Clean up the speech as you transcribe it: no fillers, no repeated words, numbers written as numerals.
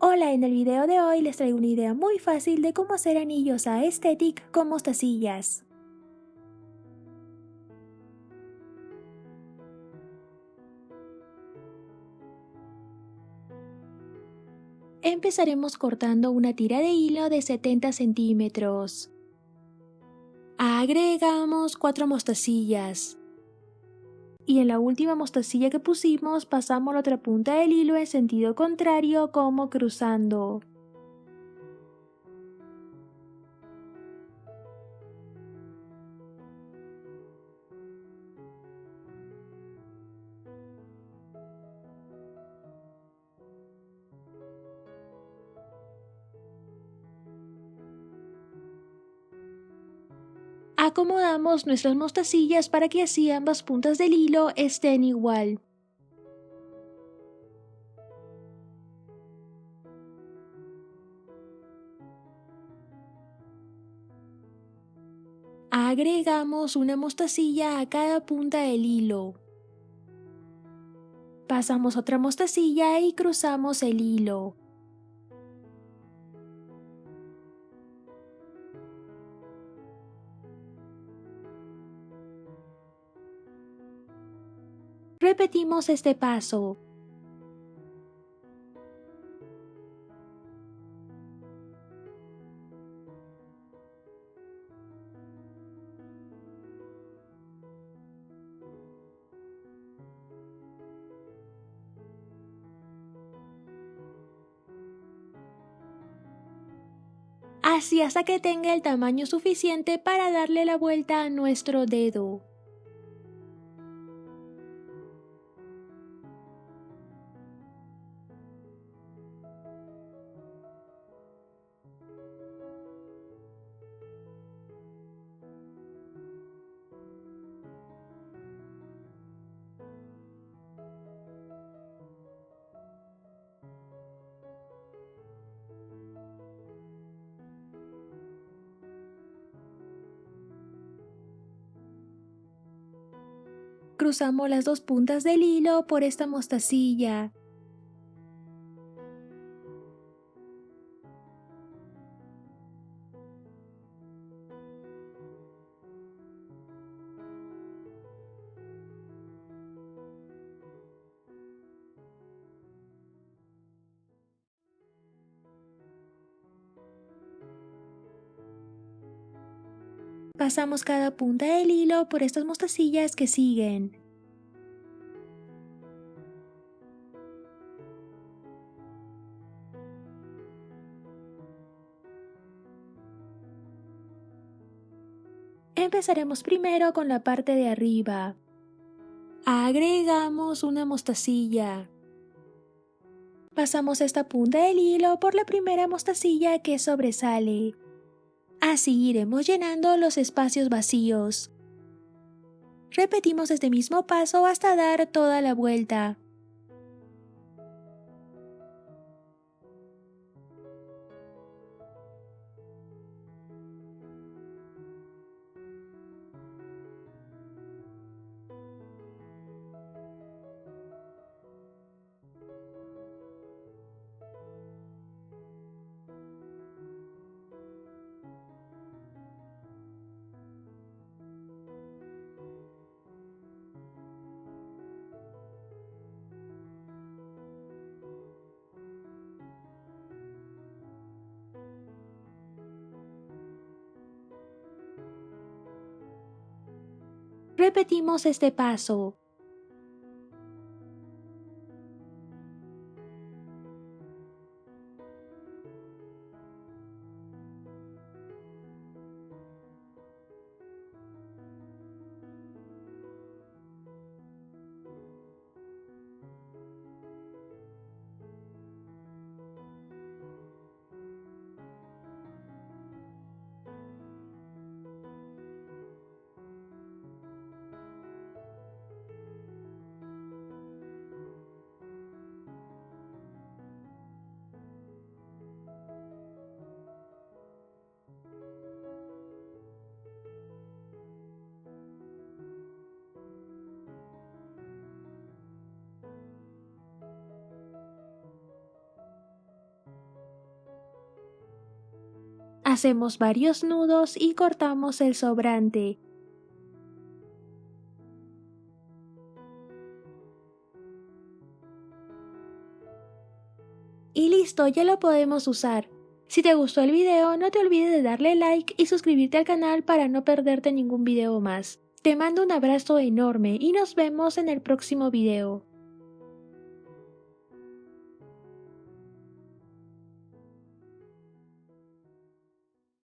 Hola, en el video de hoy les traigo una idea muy fácil de cómo hacer anillos aesthetic con mostacillas. Empezaremos cortando una tira de hilo de 70 centímetros. Agregamos 4 mostacillas. Y en la última mostacilla que pusimos pasamos la otra punta del hilo en sentido contrario como cruzando. Acomodamos nuestras mostacillas para que así ambas puntas del hilo estén igual. Agregamos una mostacilla a cada punta del hilo. Pasamos otra mostacilla y cruzamos el hilo. Repetimos este paso. Así hasta que tenga el tamaño suficiente para darle la vuelta a nuestro dedo. Cruzamos las dos puntas del hilo por esta mostacilla. Pasamos cada punta del hilo por estas mostacillas que siguen. Empezaremos primero con la parte de arriba. Agregamos una mostacilla. Pasamos esta punta del hilo por la primera mostacilla que sobresale. Así iremos llenando los espacios vacíos. Repetimos este mismo paso hasta dar toda la vuelta. Repetimos este paso. Hacemos varios nudos y cortamos el sobrante. Y listo, ya lo podemos usar. Si te gustó el video, no te olvides de darle like y suscribirte al canal para no perderte ningún video más. Te mando un abrazo enorme y nos vemos en el próximo video.